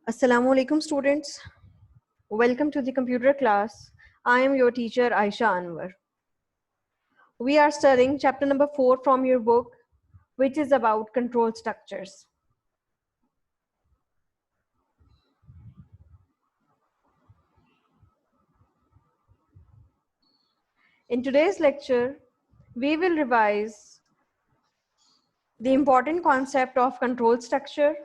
Assalamu alaikum students. Welcome to the computer class. I am your teacher Aisha Anwar. We are studying chapter number 4 from your book, which is about control structures. In today's lecture, we will revise the important concept of control structure.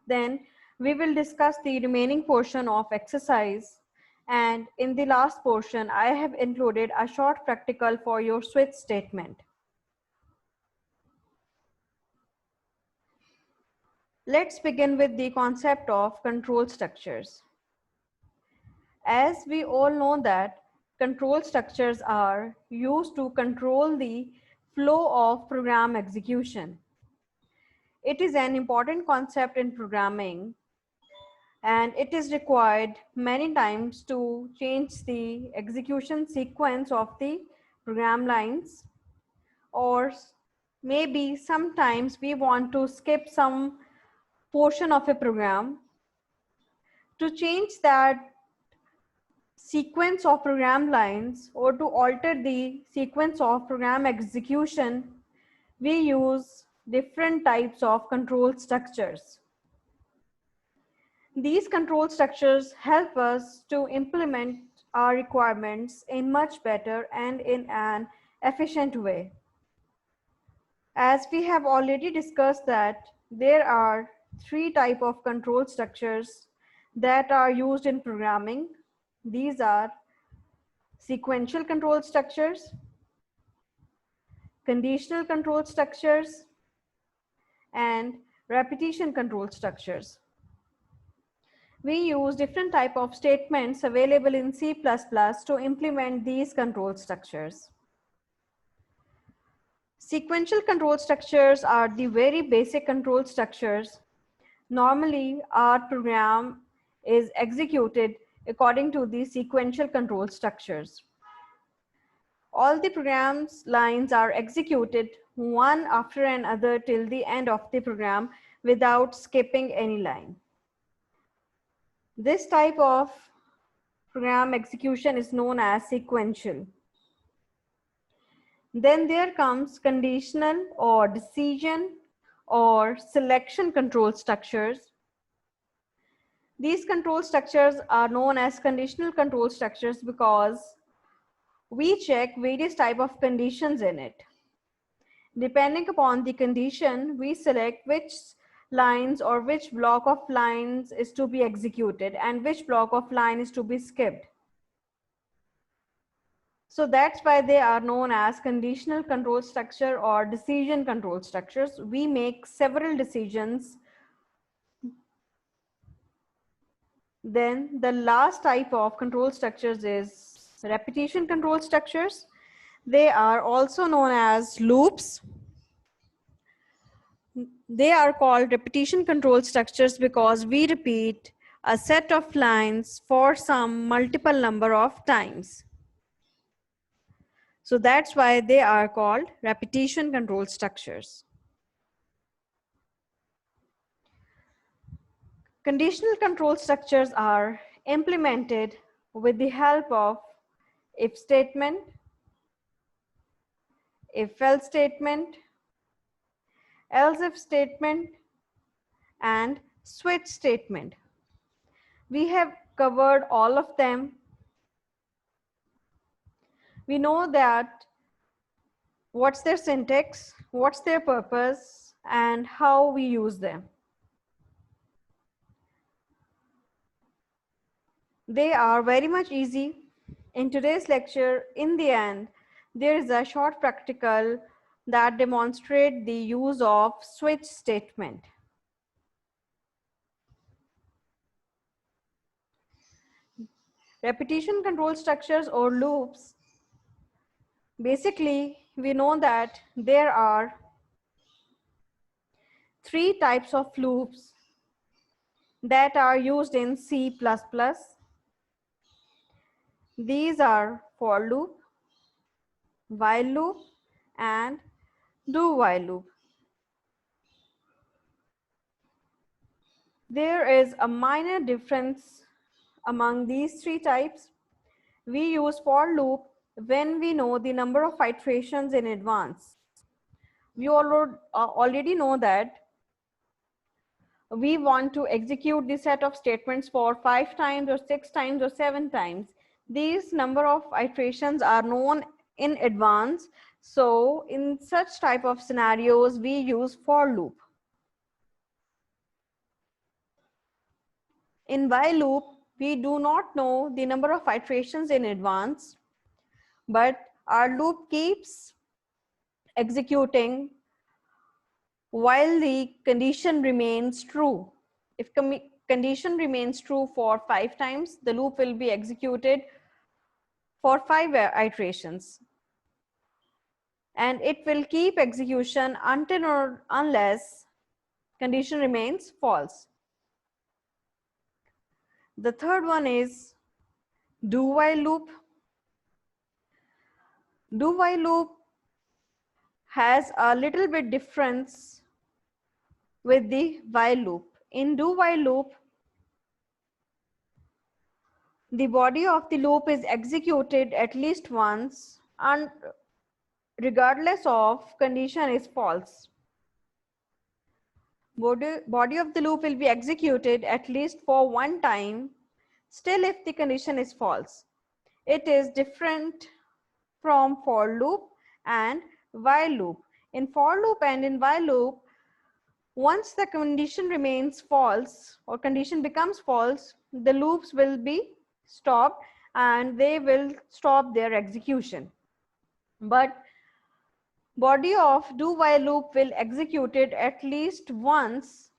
Then we will discuss the remaining portion of exercise. And in the last portion, I have included a short practical for your switch statement. Let's begin with the concept of control structures. As we all know that control structures are used to control the flow of program execution. It is an important concept in programming, and it is required many times to change the execution sequence of the program lines, or maybe sometimes we want to skip some portion of a program. To change that sequence of program lines or to alter the sequence of program execution, we use different types of control structures. These control structures help us to implement our requirements in much better and in an efficient way. As we have already discussed that there are three types of control structures that are used in programming. These are sequential control structures, conditional control structures, and repetition control structures. We use different type of statements available in C++ to implement these control structures. Sequential control structures are the very basic control structures. Normally, our program is executed according to the sequential control structures. All the program's lines are executed one after another till the end of the program without skipping any line. This type of program execution is known as sequential. Then there comes conditional or decision or selection control structures. These control structures are known as conditional control structures because we check various type of conditions in it. Depending upon the condition, we select which lines or which block of lines is to be executed and which block of line is to be skipped. So that's why they are known as conditional control structure or decision control structures. We make several decisions. Then the last type of control structures is repetition control structures. They are also known as loops. They are called repetition control structures because we repeat a set of lines for some multiple number of times. So that's why they are called repetition control structures. Conditional control structures are implemented with the help of if statement, if else statement, else if statement, and switch statement. We have covered all of them. We know that what's their syntax, what's their purpose, and how we use them. They are very much easy. In today's lecture, in the end, there is a short practical that demonstrates the use of switch statement. Repetition control structures or loops. Basically, we know that there are three types of loops that are used in C++. These are for loop, while loop, and do while loop. There is a minor difference among these three types. We use for loop when we know the number of iterations in advance. We already know that we want to execute the set of statements for 5 times or 6 times or 7 times. These number of iterations are known in advance. So in such type of scenarios, we use for loop. In while loop, we do not know the number of iterations in advance, but our loop keeps executing while the condition remains true. If condition remains true for 5 times, the loop will be executed for 5 iterations. And it will keep execution until or unless condition remains false. The third one is do while loop. Do while loop has a little bit difference with the while loop. In do while loop, the body of the loop is executed at least once and regardless of condition is false. Body of the loop will be executed at least for one time, still if the condition is false. It is different from for loop and while loop. In for loop and in while loop, once the condition remains false or condition becomes false, the loops will be stopped and they will stop their execution. But body of do while loop will execute it at least once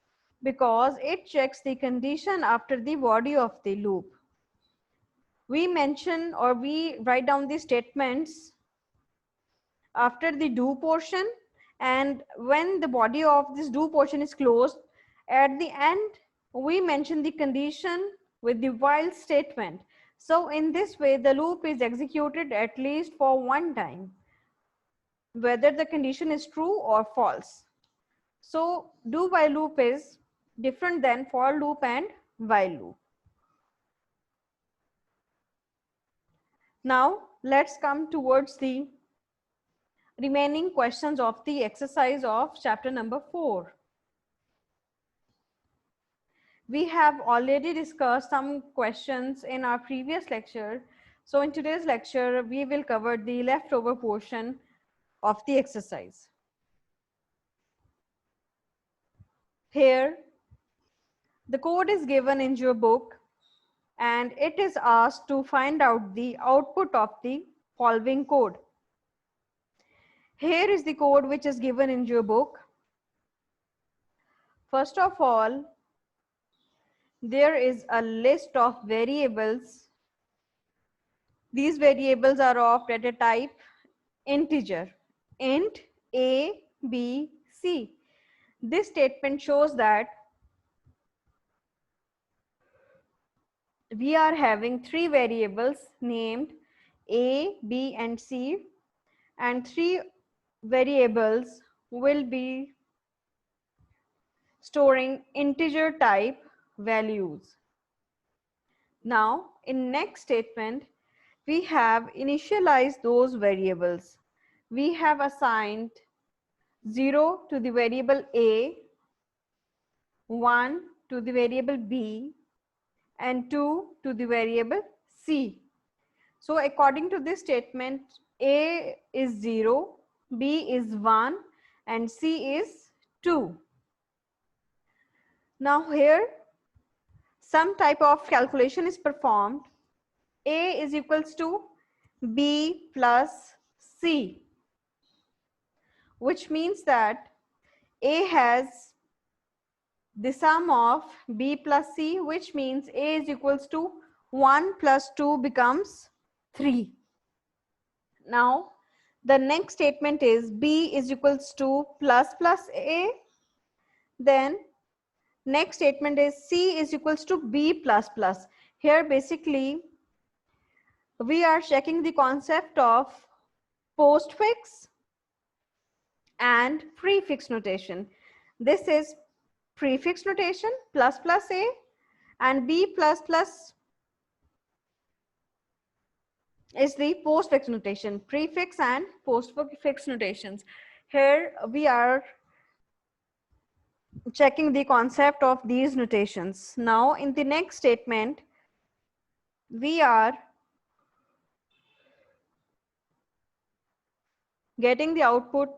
because it checks the condition after the body of the loop. We mention or we write down the statements after the do portion, and when the body of this do portion is closed, at the end we mention the condition with the while statement. So in this way the loop is executed at least for one time, whether the condition is true or false. So do while loop is different than for loop and while loop. Now let's come towards the remaining questions of the exercise of chapter number 4. We have already discussed some questions in our previous lecture. So in today's lecture, we will cover the leftover portion of the exercise. Here, the code is given in your book and it is asked to find out the output of the following code. Here is the code which is given in your book. First of all, there is a list of variables. These variables are of data type integer, int a, b, c. This statement shows that we are having 3 variables named a, b, and c, and 3 variables will be storing integer type values. Now, in next statement, we have initialized those variables. We have assigned 0 to the variable a, 1 to the variable b, and 2 to the variable c. So according to this statement, a is 0, b is 1, and c is 2. Now here, some type of calculation is performed. A is equals to b plus c, which means that a has the sum of b plus c, which means a is equals to 1 plus 2 becomes 3. Now the next statement is b is equals to plus a. Then next statement is c is equals to b plus plus. Here basically we are checking the concept of postfix and prefix notation. This is prefix notation plus plus a, and B plus plus is the postfix notation, prefix and postfix notations. Here we are checking the concept of these notations. Now in the next statement, we are getting the output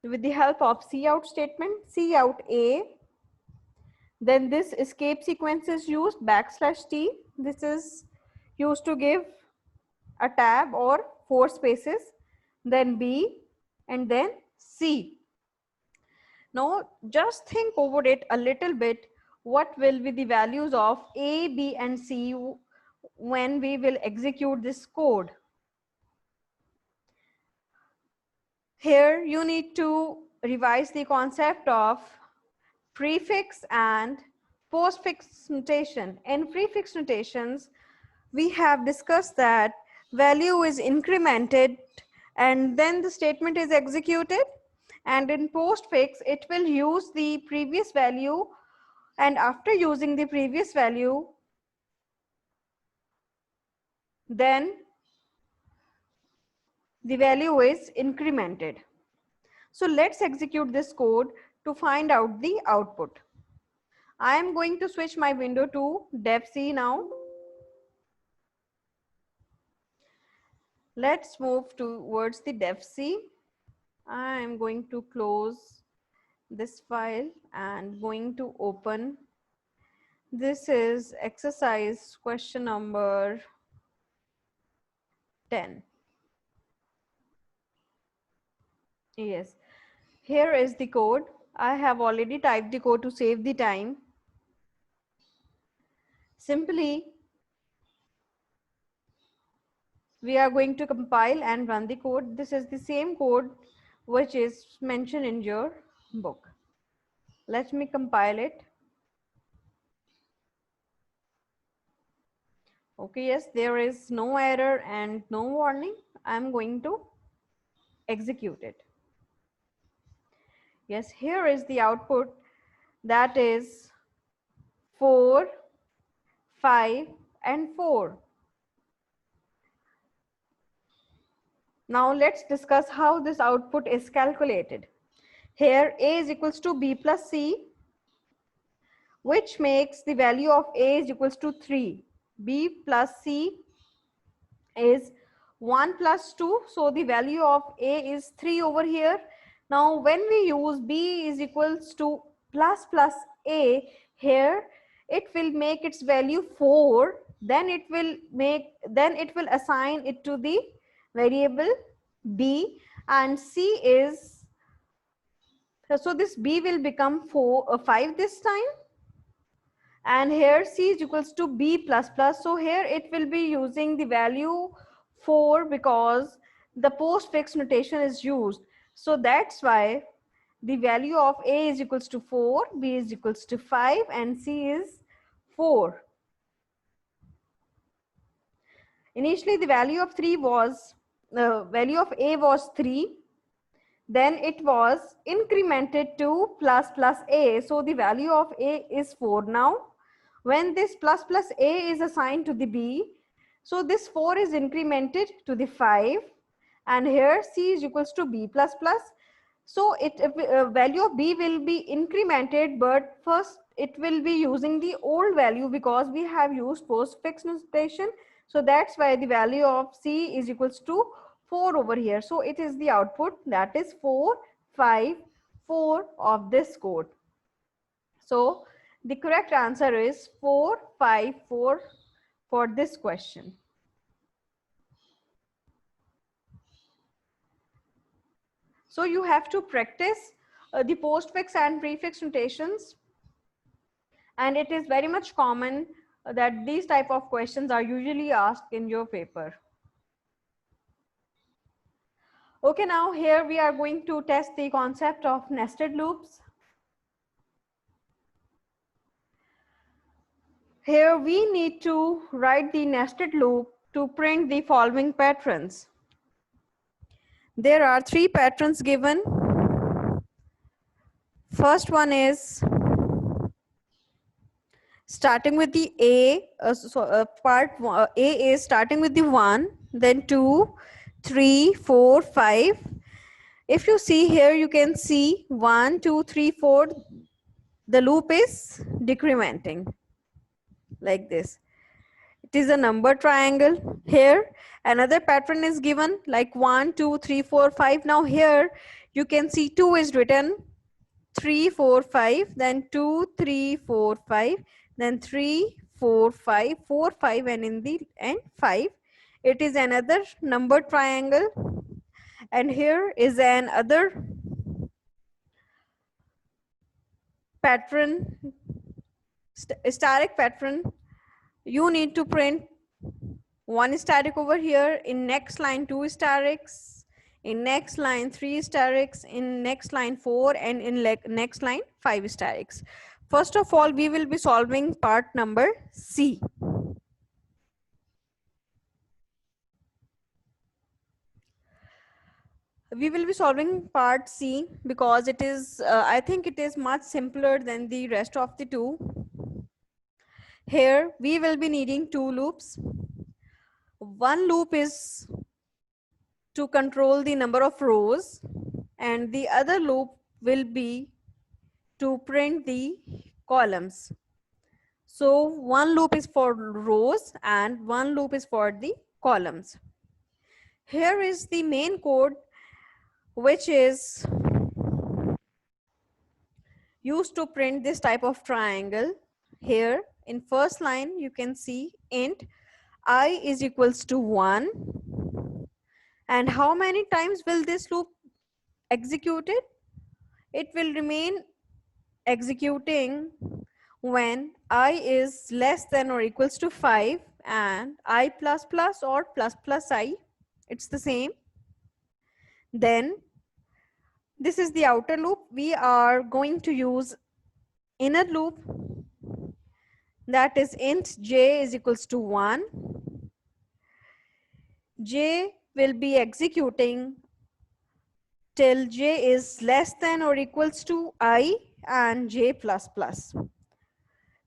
with the help of cout statement, cout A. Then this escape sequence is used, \t. This is used to give a tab or 4 spaces, then B, and then C. Now just think over it a little bit. What will be the values of A, B, and C when we will execute this code? Here you need to revise the concept of prefix and postfix notation. In prefix notations, we have discussed that value is incremented and then the statement is executed. And in postfix, it will use the previous value, and after using the previous value, then the value is incremented. So let's execute this code to find out the output. I am going to switch my window to dev C now. Let's move towards the dev C. I am going to close this file and going to open. This is exercise question number 10. Yes, here is the code. I have already typed the code to save the time. Simply, we are going to compile and run the code. This is the same code which is mentioned in your book. Let me compile it. Okay, yes, there is no error and no warning. I'm going to execute it. Yes, here is the output, that is 4, 5, and 4. Now let's discuss how this output is calculated. Here A is equals to B plus C, which makes the value of A is equals to 3. B plus C is 1 plus 2. So the value of A is 3 over here. Now when we use B is equals to plus plus A, here it will make its value 4. Then it will assign it to the variable B, and C is, so this B will become 5 this time. And here C is equals to B plus plus. So here it will be using the value 4 because the postfix notation is used. So that's why the value of A is equals to 4, B is equals to 5, and C is 4. Initially the value of value of A was 3. Then it was incremented to plus plus A. So the value of A is 4 now. When this plus plus A is assigned to the B, so this 4 is incremented to the 5, and here C is equals to B plus plus. So value of B will be incremented, but first it will be using the old value because we have used postfix notation. So that's why the value of C is equals to 4 over here. So it is the output, that is 4, 5, 4 of this code. So the correct answer is 4, 5, 4 for this question. So you have to practice the postfix and prefix notations, and it is very much common that these type of questions are usually asked in your paper. Okay, now here we are going to test the concept of nested loops. Here we need to write the nested loop to print the following patterns. There are 3 patterns given. First one is starting with the A, A is starting with the 1, then 2, 3, 4, 5. If you see here, you can see 1, 2, 3, 4. The loop is decrementing like this. It is a number triangle. Here, another pattern is given like 1, 2, 3, 4, 5. Now here, you can see 2 is written, 3, 4, 5, then 2, 3, 4, 5, then 3, 4, 5, 4, 5, and in the end 5. It is another number triangle. And here is another pattern, static pattern. You need to print one static over here, in next line 2 statics, in next line 3 statics, in next line 4, and in next line 5 statics. First of all, we will be solving part number C. We will be solving part C because it is, I think it is much simpler than the rest of the two. Here we will be needing two loops. One loop is to control the number of rows, and the other loop will be to print the columns. So one loop is for rows and one loop is for the columns. Here is the main code, which is used to print this type of triangle. Here in first line, you can see int I is equals to 1. And how many times will this loop executed? It will remain executing when I is less than or equals to 5 and I plus plus or plus plus I, it's the same. Then this is the outer loop. We are going to use inner loop, that is int j is equals to 1. J will be executing till j is less than or equals to I and j plus plus.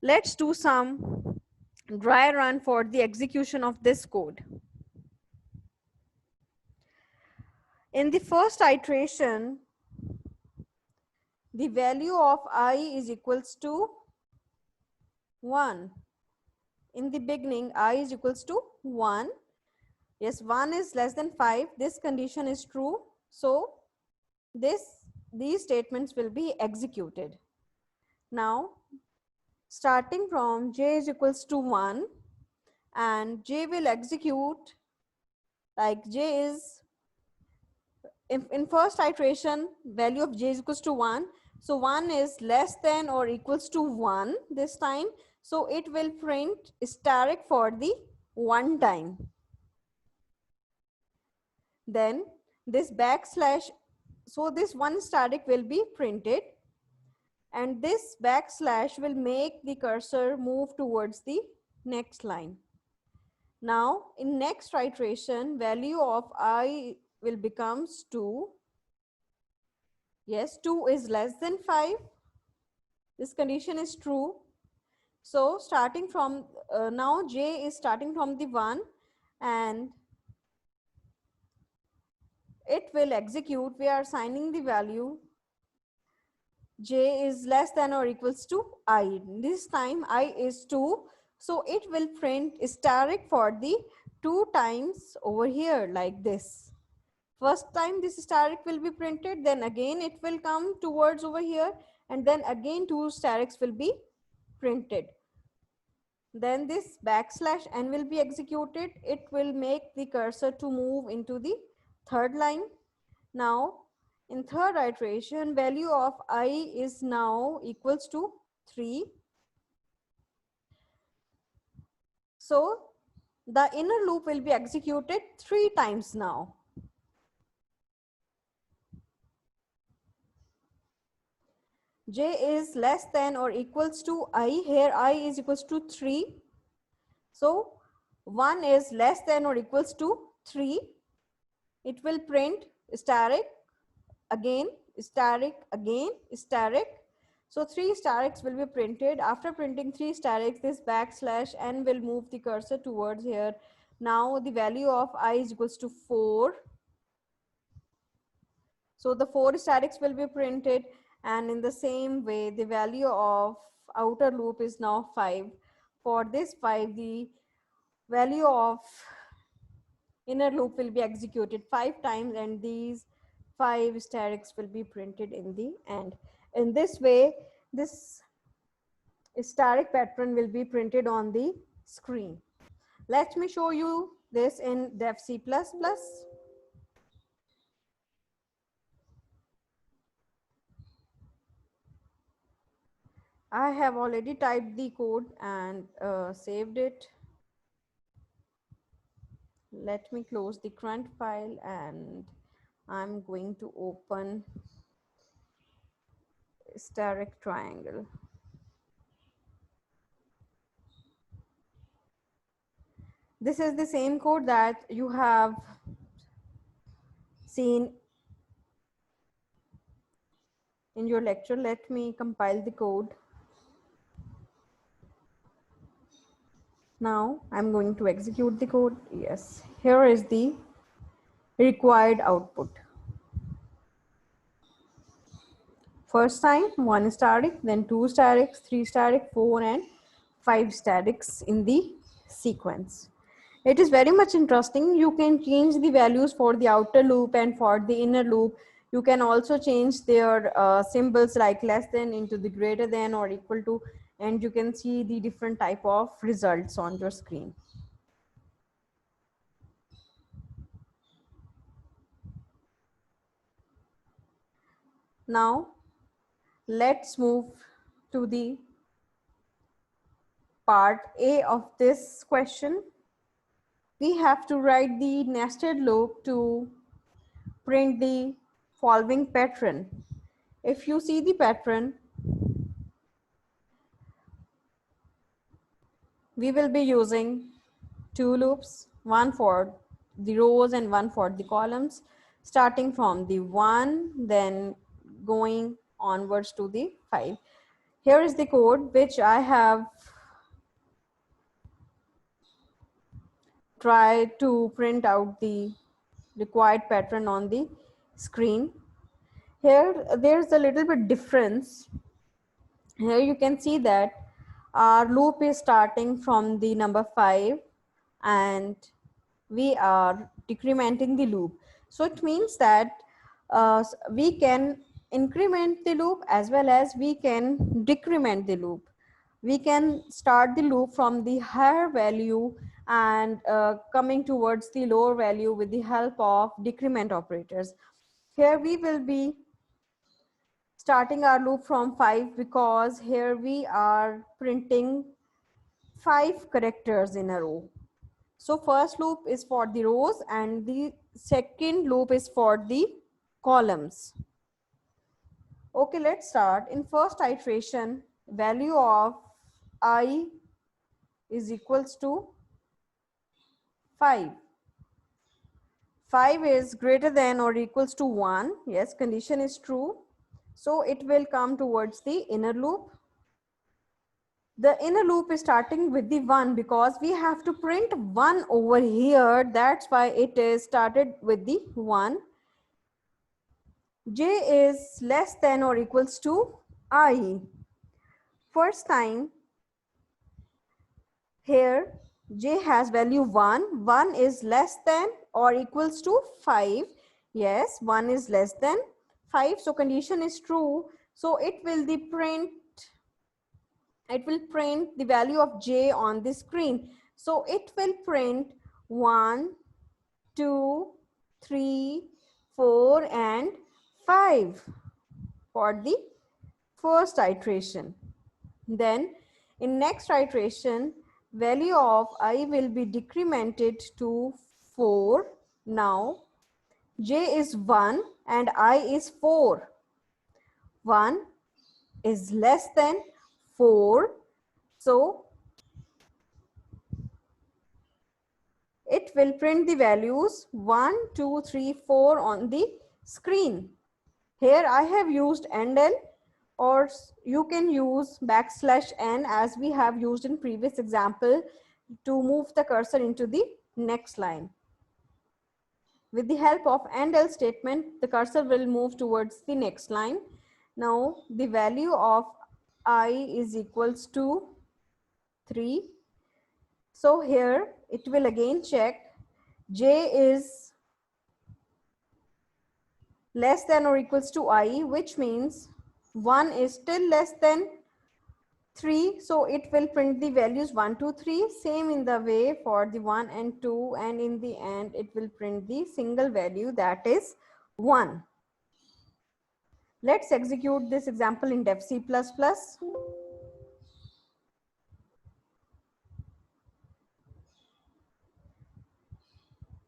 Let's do some dry run for the execution of this code. In the first iteration, the value of I is equals to 1. In the beginning, I is equals to 1. Yes, 1 is less than 5. This condition is true. So these statements will be executed. Now, starting from j is equals to 1, and j will execute like j is, in first iteration, value of j is equals to 1. So 1 is less than or equals to 1 this time. So it will print static for the 1 time. Then this backslash, so this 1 static will be printed, and this backslash will make the cursor move towards the next line. Now in next iteration, value of I will becomes 2. Yes, 2 is less than 5. This condition is true. So starting from now j is starting from the 1, and it will execute. We are assigning the value j is less than or equals to I. This time I is 2. So it will print static for the 2 times over here like this. First time this static will be printed, then again it will come towards over here, and then again 2 statics will be printed. Then this backslash n will be executed. It will make the cursor to move into the third line. Now in third iteration, value of I is now equals to 3. So the inner loop will be executed 3 times now. J is less than or equals to I. Here I is equals to 3. So 1 is less than or equals to 3. It will print static, again static, again static. So 3 star x will be printed. After printing 3 star x, this backslash n will move the cursor towards here. Now the value of I is equals to 4. So the 4 star x will be printed, and in the same way the value of outer loop is now 5. For this 5, the value of inner loop will be executed 5 times, and these 5 star x will be printed in the end. In this way, this static pattern will be printed on the screen. Let me show you this in Dev C++. I have already typed the code and saved it. Let me close the current file, and I'm going to open steric triangle. This is the same code that you have seen in your lecture. Let me compile the code. Now I'm going to execute the code. Yes, here is the required output. First time 1 static, then 2 statics, 3 static, 4 and 5 statics in the sequence. It is very much interesting. You can change the values for the outer loop and for the inner loop. You can also change their symbols like less than into the greater than or equal to, and you can see the different type of results on your screen. Now let's move to the part A of this question. We have to write the nested loop to print the following pattern. If you see the pattern, we will be using 2 loops, one for the rows and one for the columns, starting from the 1, then going onwards to the 5. Here is the code which I have tried to print out the required pattern on the screen. Here there's a little bit difference. Here you can see that our loop is starting from the number 5 and we are decrementing the loop. So it means that we can increment the loop as well as we can decrement the loop. We can start the loop from the higher value and coming towards the lower value with the help of decrement operators. Here we will be starting our loop from 5 because here we are printing 5 characters in a row. So first loop is for the rows and the second loop is for the columns. Okay, let's start. In first iteration, value of I is equals to 5. 5 is greater than or equals to 1. Yes, condition is true. So it will come towards the inner loop. The inner loop is starting with the 1 because we have to print 1 over here. That's why it is started with the 1. J is less than or equals to I. First time here J has value 1. 1 is less than or equals to 5. Yes, 1 is less than 5. So condition is true. So it will print the value of J on the screen. So it will print 1, 2, 3, 4 and 5 for the first iteration. Then in next iteration, value of I will be decremented to 4. Now J is 1 and I is 4. 1 is less than 4. So it will print the values 1, 2, 3, 4 on the screen. Here I have used AND L or you can use \n as we have used in previous example to move the cursor into the next line. With the help of and else statement, the cursor will move towards the next line. Now the value of I is equals to 3. So here it will again check j is less than or equals to I, which means 1 is still less than 3. So it will print the values 1, 2, 3. Same in the way for the 1 and 2, and in the end it will print the single value, that is 1. Let's execute this example in Def C++.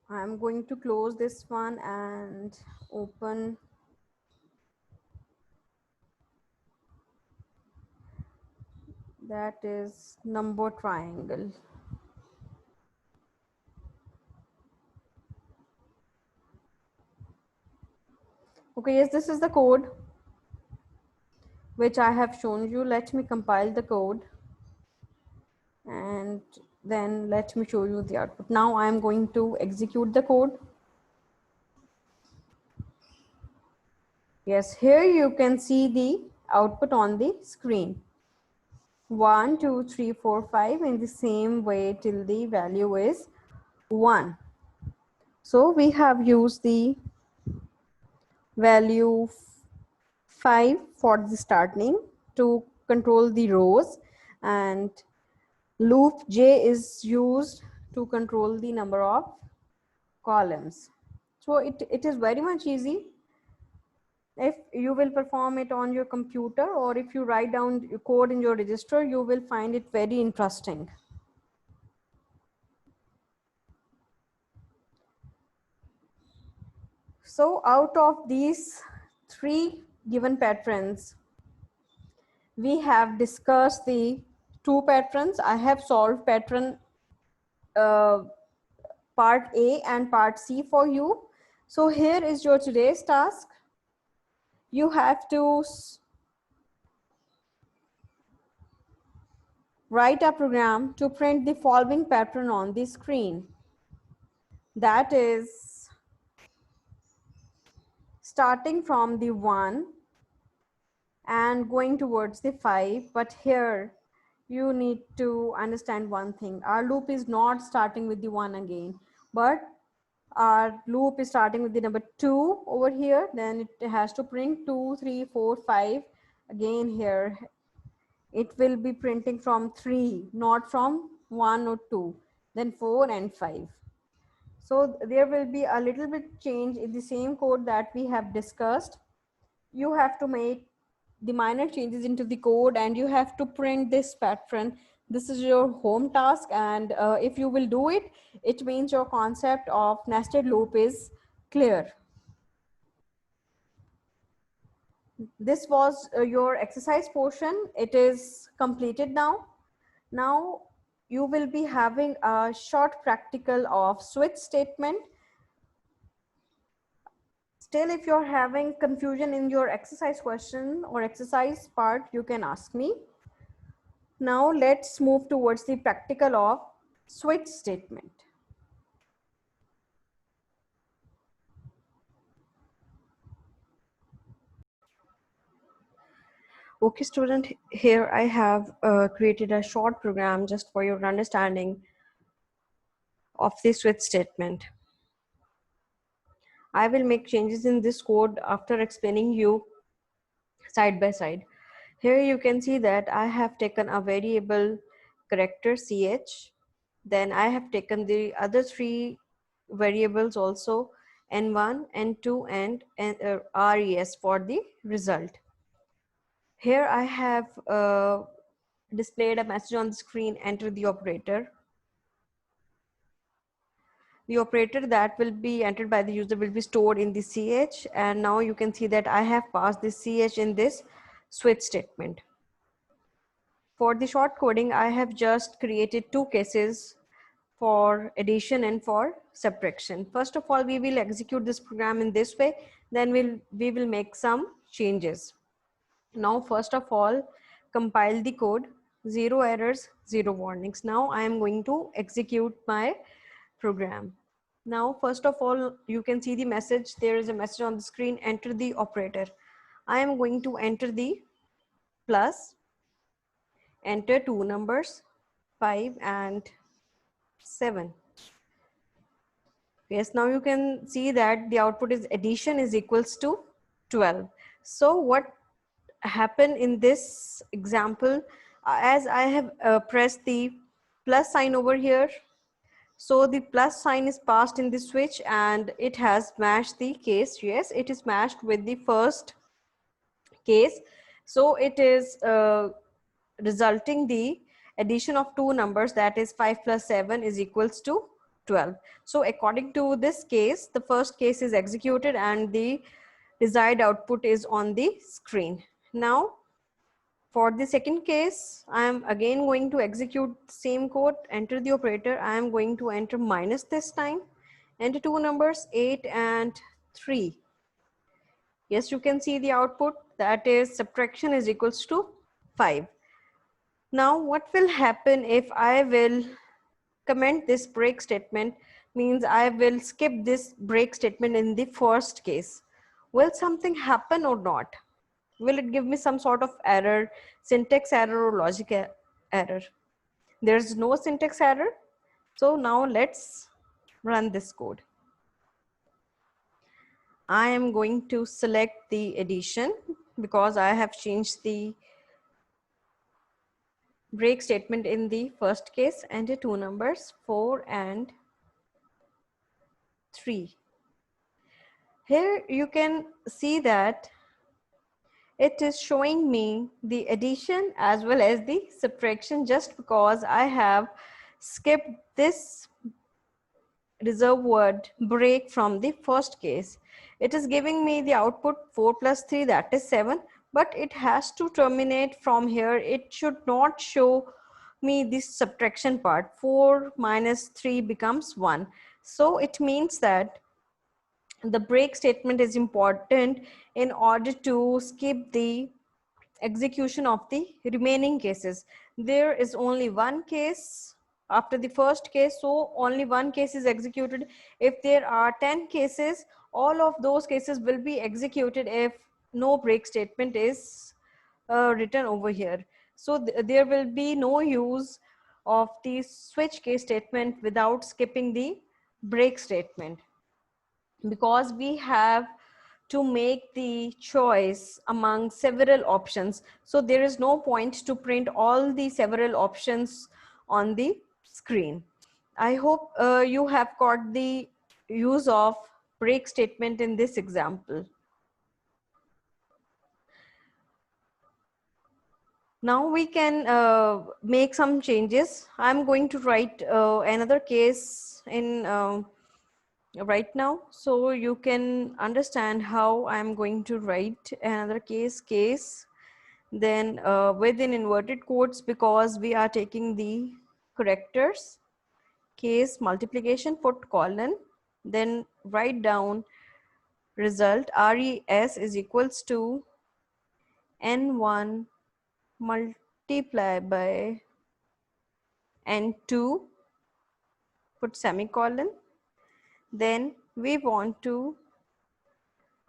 I'm going to close this one and open that is number triangle. Okay, yes, this is the code which I have shown you. Let me compile the code and then let me show you the output. Now I am going to execute the code. Yes, here you can see the output on the screen. 1, 2, 3, 4, 5 in the same way till the value is 1. So we have used the value 5 for the starting to control the rows, and loop j is used to control the number of columns. So it is very much easy. If you will perform it on your computer, or if you write down code in your register, you will find it very interesting. So out of these 3 given patterns, we have discussed the 2 patterns. I have solved pattern part A and part C for you. So here is your today's task. You have to write a program to print the following pattern on the screen. That is starting from the 1 and going towards the 5. But here you need to understand one thing. Our loop is not starting with the 1 again, but our loop is starting with the number 2 over here. Then it has to print 2, 3, 4, 5. Again here, it will be printing from 3, not from 1 or 2, then 4 and 5. So there will be a little bit change in the same code that we have discussed. You have to make the minor changes into the code and you have to print this pattern. This is your home task, and if you will do it, it means your concept of nested loop is clear. This was your exercise portion. It is completed now. Now you will be having a short practical of switch statement. Still, if you're having confusion in your exercise question or exercise part, you can ask me. Now let's move towards the practical of switch statement. Okay, student, here I have created a short program just for your understanding of the switch statement. I will make changes in this code after explaining you side by side. Here you can see that I have taken a variable character ch, then I have taken the other 3 variables also, n1, n2 and res for the result. Here I have displayed a message on the screen, enter the operator. The operator that will be entered by the user will be stored in the ch, and now you can see that I have passed the ch in this switch statement. For the short coding, I have just created 2 cases for addition and for subtraction. First of all, we will execute this program in this way, then we will make some changes. Now, first of all, compile the code, 0 errors, 0 warnings. Now I am going to execute my program. Now, first of all, you can see the message. There is a message on the screen, enter the operator. I am going to enter the plus, enter two numbers, 5 and 7. Yes, now you can see that the output is addition is equals to 12. So what happened in this example, as I have pressed the plus sign over here, so the plus sign is passed in the switch and it has matched the case. Yes, it is matched with the first case. So it is resulting the addition of two numbers, that is 5 plus 7 is equals to 12. So according to this case, the first case is executed and the desired output is on the screen. Now for the second case, I am again going to execute same code, enter the operator. I am going to enter minus this time, enter two numbers, 8 and 3. Yes, you can see the output, that is subtraction is equals to 5. Now what will happen if I will comment this break statement, means I will skip this break statement in the first case. Will something happen or not? Will it give me some sort of error, syntax error or logic error? There's no syntax error. So now let's run this code. I am going to select the addition because I have changed the break statement in the first case, enter two numbers, 4 and 3. Here you can see that it is showing me the addition as well as the subtraction just because I have skipped this reserve word break from the first case. It is giving me the output 4 plus 3, that is 7, but it has to terminate from here. It should not show me this subtraction part. 4 minus 3 becomes 1. So it means that the break statement is important in order to skip the execution of the remaining cases. There is only one case after the first case, so only one case is executed. If there are 10 cases, all of those cases will be executed if no break statement is written over here. So there will be no use of the switch case statement without skipping the break statement, because we have to make the choice among several options. So there is no point to print all the several options on the screen. I hope you have got the use of break statement in this example. Now we can make some changes. I'm going to write another case in right now, so you can understand how I'm going to write another case, then within inverted quotes, because we are taking the characters. Case multiplication, put colon, then write down result res is equals to n1 multiply by n2, put semicolon. Then we want to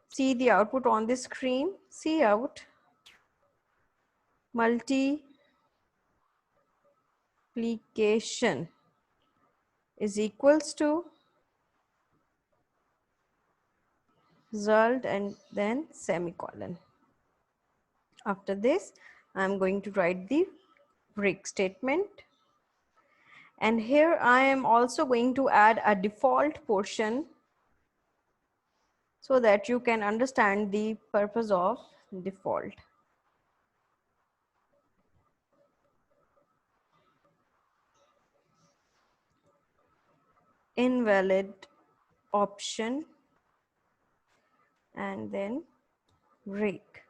see the output on the screen. See out multiplication is equals to result and then semicolon. After this, I'm going to write the break statement. And here I am also going to add a default portion so that you can understand the purpose of default. Invalid option and then break.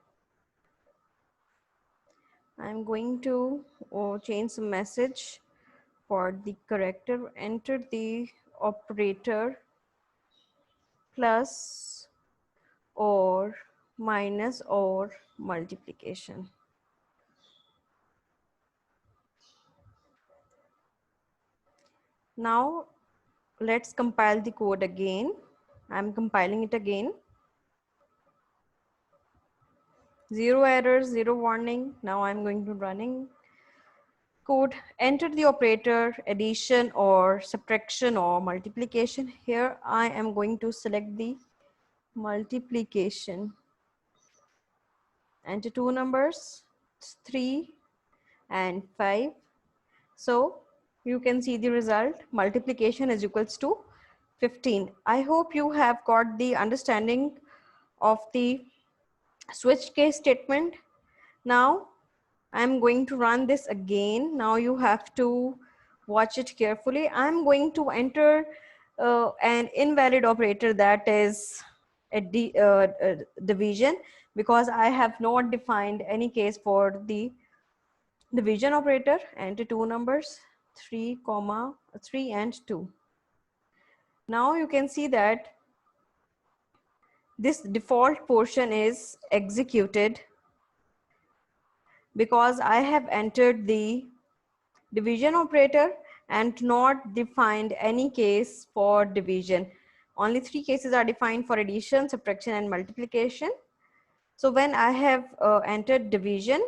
I'm going to change some message for the character. Enter the operator plus or minus or multiplication. Now let's compile the code again. I'm compiling it again. Zero errors, zero warning. Now I'm going to running code. Enter the operator addition or subtraction or multiplication. Here I am going to select the multiplication. Enter two numbers, 3 and 5. So you can see the result. Multiplication is equals to 15. I hope you have got the understanding of the switch case statement. Now I'm going to run this again. Now you have to watch it carefully. I'm going to enter an invalid operator, that is a division, because I have not defined any case for the division operator. Enter two numbers, 3 comma 3 and 2. Now you can see that this default portion is executed because I have entered the division operator and not defined any case for division. Only three cases are defined for addition, subtraction and multiplication. So when I have entered division,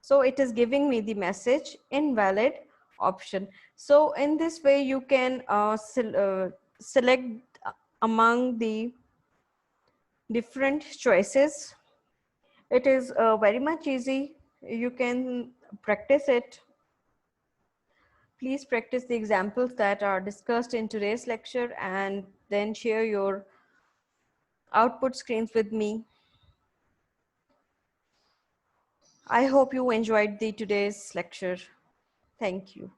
so it is giving me the message invalid option. So in this way you can select among the different choices. It is very much easy. You can practice it. Please practice the examples that are discussed in today's lecture and then share your output screens with me. I hope you enjoyed the today's lecture. Thank you.